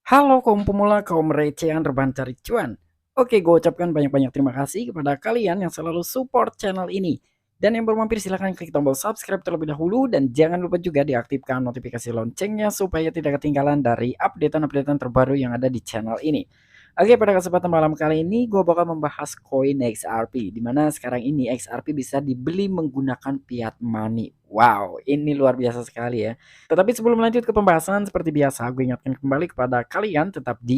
Halo kaum pemula, kaum receh yang rebahan cari cuan. Oke, gue ucapkan banyak-banyak terima kasih kepada kalian yang selalu support channel ini. Dan yang baru mampir silahkan klik tombol subscribe terlebih dahulu dan jangan lupa juga diaktifkan notifikasi loncengnya supaya tidak ketinggalan dari updatean-updatean terbaru yang ada di channel ini. Oke, pada kesempatan malam kali ini gue bakal membahas koin XRP, di mana sekarang ini XRP bisa dibeli menggunakan fiat money. Wow, ini luar biasa sekali ya. Tetapi sebelum lanjut ke pembahasan, seperti biasa, gue ingatkan kembali kepada kalian tetap do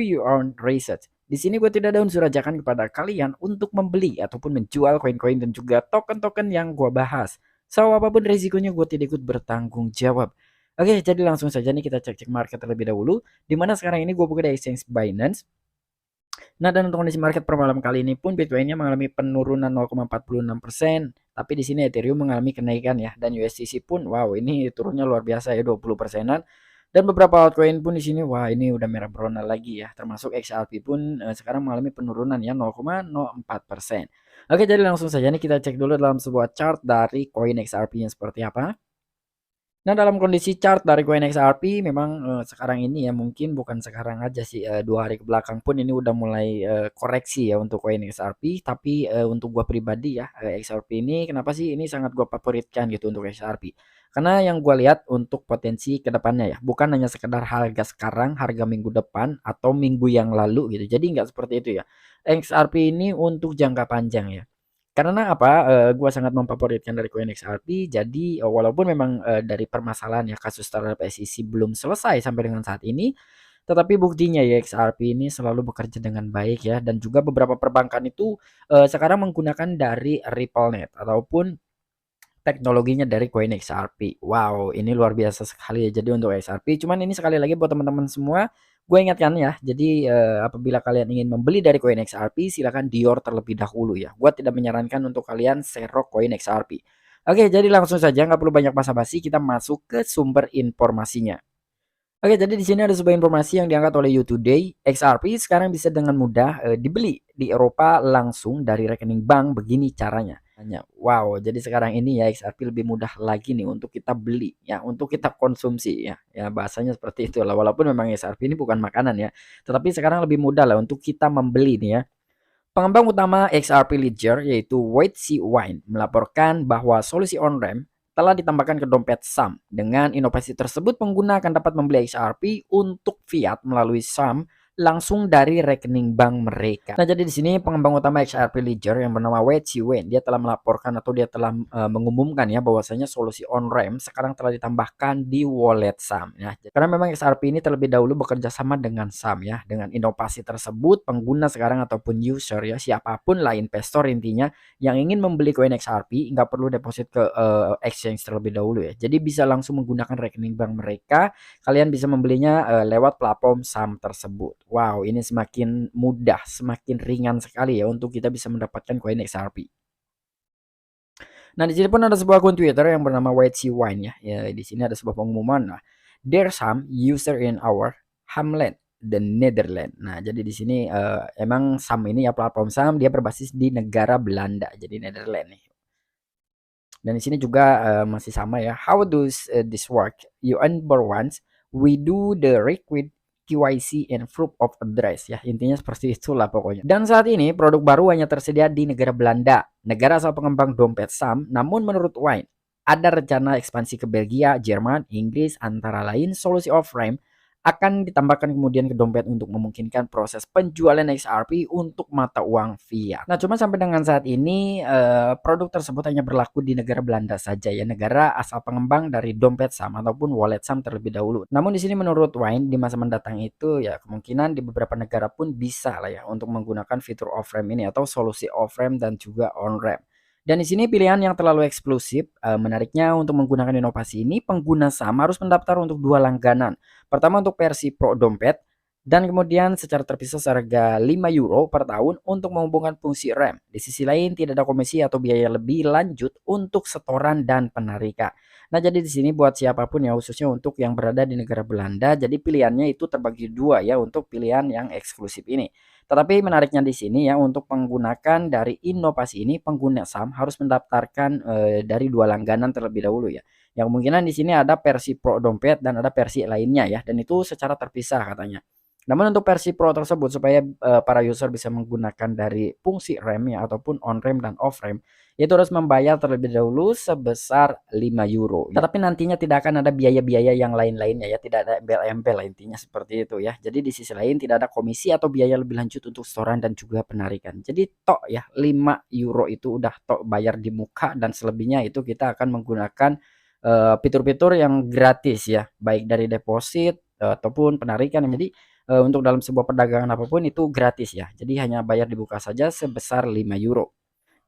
your own research. Di sini gue tidak ada unsur ajakan kepada kalian untuk membeli ataupun menjual koin-koin dan juga token-token yang gue bahas. So, apapun resikonya gue tidak ikut bertanggung jawab. Oke, jadi langsung saja nih kita cek-cek market terlebih dahulu. Dimana sekarang ini gue buka di exchange Binance. Nah, dan untuk kondisi market per malam kali ini pun Bitcoin-nya mengalami penurunan 0,46%, tapi di sini Ethereum mengalami kenaikan ya, dan USDC pun wow, ini turunnya luar biasa ya 20%-an. Dan beberapa altcoin pun di sini wah, ini udah merah berwarna lagi ya, termasuk XRP pun sekarang mengalami penurunan ya 0,04%. Oke, jadi langsung saja nih kita cek dulu dalam sebuah chart dari koin XRP-nya seperti apa. Nah, dalam kondisi chart dari koin XRP memang, sekarang ini ya mungkin bukan sekarang aja sih, 2 hari ke belakang pun ini udah mulai, koreksi ya untuk koin XRP. Tapi, untuk gua pribadi ya, XRP ini kenapa sih ini sangat gua favoritkan gitu untuk XRP. Karena yang gua lihat untuk potensi ke depannya ya, bukan hanya sekedar harga sekarang, harga minggu depan, atau minggu yang lalu gitu. Jadi nggak seperti itu ya. XRP ini untuk jangka panjang ya. Karena apa, gua sangat memfavoritkan dari koin XRP. Jadi, walaupun memang, dari permasalahan ya kasus terhadap SEC belum selesai sampai dengan saat ini, tetapi buktinya ya XRP ini selalu bekerja dengan baik ya, dan juga beberapa perbankan itu, sekarang menggunakan dari RippleNet ataupun teknologinya dari koin XRP. Wow, ini luar biasa sekali ya. Jadi untuk XRP, cuman ini sekali lagi buat teman-teman semua, gue ingatkan ya. Jadi apabila kalian ingin membeli dari koin XRP, silakan Dior terlebih dahulu ya. Gue tidak menyarankan untuk kalian serok koin XRP. Oke, jadi langsung saja nggak perlu banyak basa-basi, kita masuk ke sumber informasinya. Oke, jadi di sini ada sebuah informasi yang diangkat oleh You Today. XRP sekarang bisa dengan mudah dibeli di Eropa langsung dari rekening bank. Begini caranya. Wow, jadi sekarang ini ya XRP lebih mudah lagi nih untuk kita beli ya, untuk kita konsumsi ya. Ya bahasanya seperti itu lah. Walaupun memang XRP ini bukan makanan ya, tetapi sekarang lebih mudah lah untuk kita membeli nih ya. Pengembang utama XRP Ledger yaitu Waitsi Wine melaporkan bahwa solusi on-ramp telah ditambahkan ke dompet SAM. Dengan inovasi tersebut, pengguna akan dapat membeli XRP untuk fiat melalui SAM langsung dari rekening bank mereka. Nah, jadi di sini pengembang utama XRP Ledger yang bernama Wei Wen, dia telah melaporkan atau dia telah mengumumkan ya bahwasanya solusi on-ramp sekarang telah ditambahkan di wallet SAM ya. Karena memang XRP ini terlebih dahulu bekerja sama dengan SAM ya. Dengan inovasi tersebut, pengguna sekarang ataupun user ya, siapapun lah investor intinya yang ingin membeli koin XRP nggak perlu deposit ke exchange terlebih dahulu ya. Jadi bisa langsung menggunakan rekening bank mereka. Kalian bisa membelinya lewat platform SAM tersebut. Wow, ini semakin mudah, semakin ringan sekali ya untuk kita bisa mendapatkan koin XRP. Nah, di sini pun ada sebuah akun Twitter yang bernama YC Wine ya. Ya, di sini ada sebuah pengumuman. Nah, there's some user in our Hamlet the Netherlands. Nah, jadi di sini emang SAM ini ya platform SAM dia berbasis di negara Belanda, jadi Netherlands nih. Dan di sini juga masih sama ya. How does this work? You onboard once, we do the required QYC and proof of address ya. Intinya seperti itulah pokoknya. Dan saat ini produk baru hanya tersedia di negara Belanda, negara asal pengembang dompet SAM. Namun menurut Wine, ada rencana ekspansi ke Belgia, Jerman, Inggris, antara lain solusi off-ramp akan ditambahkan kemudian ke dompet untuk memungkinkan proses penjualan XRP untuk mata uang fiat. Nah, cuma sampai dengan saat ini produk tersebut hanya berlaku di negara Belanda saja ya, negara asal pengembang dari dompet SAM ataupun wallet SAM terlebih dahulu. Namun di sini menurut Wine di masa mendatang itu ya kemungkinan di beberapa negara pun bisa lah ya untuk menggunakan fitur off-ramp ini atau solusi off-ramp dan juga on-ramp. Dan di sini pilihan yang terlalu eksklusif. Menariknya untuk menggunakan inovasi ini, pengguna SAM harus mendaftar untuk 2 langganan. Pertama untuk versi Pro Dompet, dan kemudian secara terpisah seharga 5 euro per tahun untuk menghubungkan fungsi RAM. Di sisi lain tidak ada komisi atau biaya lebih lanjut untuk setoran dan penarikan. Nah, jadi di sini buat siapapun ya, khususnya untuk yang berada di negara Belanda, jadi pilihannya itu terbagi dua ya untuk pilihan yang eksklusif ini. Tetapi menariknya di sini ya, untuk menggunakan dari inovasi ini, pengguna SAM harus mendaftarkan dari 2 langganan terlebih dahulu ya. Yang kemungkinan di sini ada versi Pro dompet dan ada versi lainnya ya, dan itu secara terpisah katanya. Namun untuk versi Pro tersebut supaya para user bisa menggunakan dari fungsi rem ya ataupun on rem dan off rem, itu harus membayar terlebih dahulu sebesar 5 euro. Tetapi nantinya tidak akan ada biaya-biaya yang lain-lainnya ya, tidak ada embel-embel intinya seperti itu ya. Jadi di sisi lain tidak ada komisi atau biaya lebih lanjut untuk setoran dan juga penarikan. Jadi tok ya 5 euro itu udah tok bayar di muka, dan selebihnya itu kita akan menggunakan fitur-fitur yang gratis ya, baik dari deposit ataupun penarikan. Jadi untuk dalam sebuah perdagangan apapun itu gratis ya. Jadi hanya bayar dibuka saja sebesar 5 euro.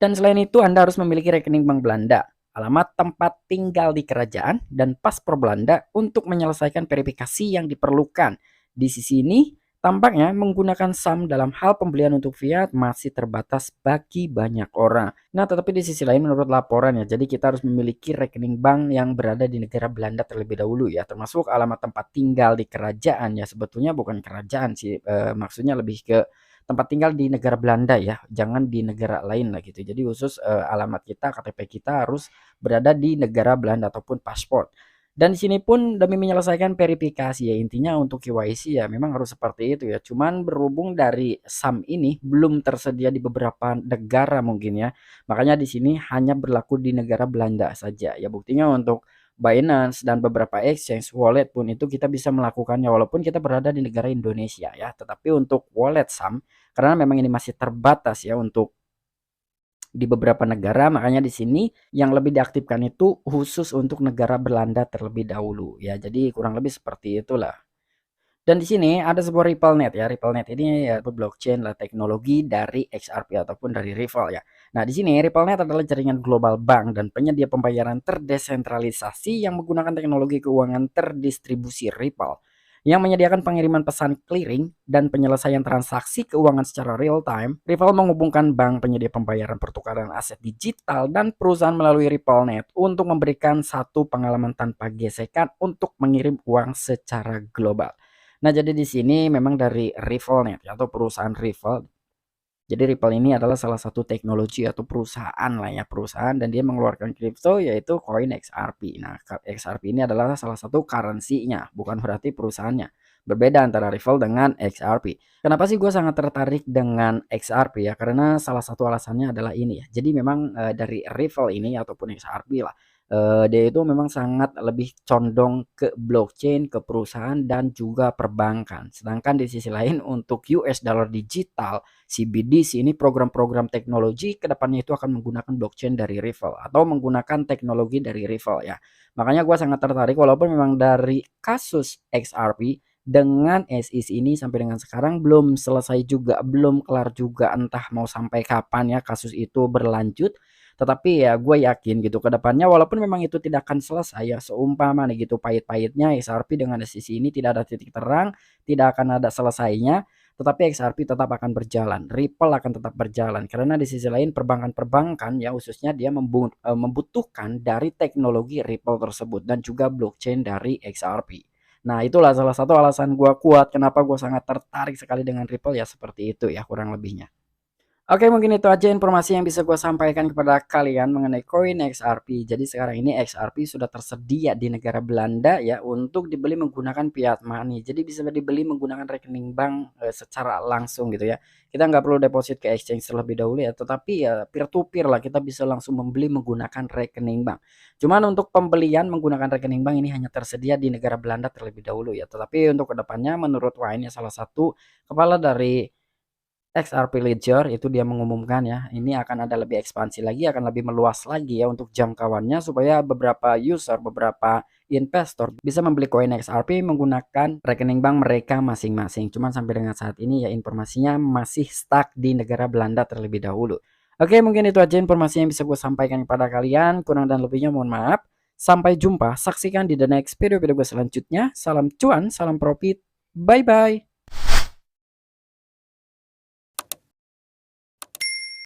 Dan selain itu Anda harus memiliki rekening bank Belanda, alamat tempat tinggal di kerajaan, dan paspor Belanda untuk menyelesaikan verifikasi yang diperlukan. Di sisi ini, tampaknya menggunakan SAM dalam hal pembelian untuk fiat masih terbatas bagi banyak orang. Nah, tetapi di sisi lain menurut laporan ya, jadi kita harus memiliki rekening bank yang berada di negara Belanda terlebih dahulu ya, termasuk alamat tempat tinggal di kerajaan ya. Sebetulnya bukan kerajaan sih, maksudnya lebih ke tempat tinggal di negara Belanda ya, jangan di negara lain lah gitu. Jadi khusus alamat kita, KTP kita harus berada di negara Belanda ataupun paspor. Dan di sini pun demi menyelesaikan verifikasi ya, intinya untuk KYC ya memang harus seperti itu ya. Cuman berhubung dari SAM ini belum tersedia di beberapa negara mungkin ya. Makanya di sini hanya berlaku di negara Belanda saja. Ya buktinya untuk Binance dan beberapa exchange wallet pun itu kita bisa melakukannya walaupun kita berada di negara Indonesia ya. Tetapi untuk wallet SAM, karena memang ini masih terbatas ya untuk di beberapa negara, makanya di sini yang lebih diaktifkan itu khusus untuk negara Belanda terlebih dahulu ya. Jadi kurang lebih seperti itulah. Dan di sini ada sebuah RippleNet ya. RippleNet ini yaitu blockchain lah, teknologi dari XRP ataupun dari Ripple ya. Nah, di sini RippleNet adalah jaringan global bank dan penyedia pembayaran terdesentralisasi yang menggunakan teknologi keuangan terdistribusi Ripple yang menyediakan pengiriman pesan clearing dan penyelesaian transaksi keuangan secara real time. Ripple menghubungkan bank penyedia pembayaran pertukaran aset digital dan perusahaan melalui RippleNet untuk memberikan satu pengalaman tanpa gesekan untuk mengirim uang secara global. Nah, jadi di sini memang dari RippleNet atau perusahaan Ripple. Jadi Ripple ini adalah salah satu teknologi atau perusahaan lah ya, perusahaan, dan dia mengeluarkan kripto yaitu koin XRP. Nah, XRP ini adalah salah satu currency-nya, bukan berarti perusahaannya. Berbeda antara Ripple dengan XRP. Kenapa sih gue sangat tertarik dengan XRP ya? Karena salah satu alasannya adalah ini ya. Jadi memang dari Ripple ini ataupun XRP lah, dia itu memang sangat lebih condong ke blockchain, ke perusahaan dan juga perbankan. Sedangkan di sisi lain untuk US dollar digital, CBDC ini program-program teknologi kedepannya itu akan menggunakan blockchain dari Ripple atau menggunakan teknologi dari Ripple ya. Makanya gue sangat tertarik walaupun memang dari kasus XRP dengan SEC ini sampai dengan sekarang belum selesai juga, belum kelar juga, entah mau sampai kapan ya kasus itu berlanjut. Tetapi ya gue yakin gitu ke depannya walaupun memang itu tidak akan selesai ya, seumpama nih gitu pahit-pahitnya XRP dengan SEC ini tidak ada titik terang, tidak akan ada selesainya, tetapi XRP tetap akan berjalan, Ripple akan tetap berjalan karena di sisi lain perbankan-perbankan ya khususnya dia membutuhkan dari teknologi Ripple tersebut dan juga blockchain dari XRP. Nah, itulah salah satu alasan gue kuat kenapa gue sangat tertarik sekali dengan Ripple ya, seperti itu ya kurang lebihnya. Oke, mungkin itu aja informasi yang bisa gue sampaikan kepada kalian mengenai koin XRP. Jadi sekarang ini XRP sudah tersedia di negara Belanda ya untuk dibeli menggunakan fiat money. Jadi bisa dibeli menggunakan rekening bank secara langsung gitu ya. Kita nggak perlu deposit ke exchange terlebih dahulu ya. Tetapi ya peer to peer lah, kita bisa langsung membeli menggunakan rekening bank. Cuman untuk pembelian menggunakan rekening bank ini hanya tersedia di negara Belanda terlebih dahulu ya. Tetapi untuk kedepannya menurut Wayne ya, salah satu kepala dari XRP Ledger itu dia mengumumkan ya, ini akan ada lebih ekspansi lagi, akan lebih meluas lagi ya untuk jangkauannya supaya beberapa user, beberapa investor bisa membeli koin XRP menggunakan rekening bank mereka masing-masing. Cuman sampai dengan saat ini ya informasinya masih stuck di negara Belanda terlebih dahulu. Oke, mungkin itu aja informasi yang bisa gue sampaikan kepada kalian. Kurang dan lebihnya mohon maaf. Sampai jumpa, saksikan di the next video-video gue selanjutnya. Salam cuan, salam profit. Bye-bye.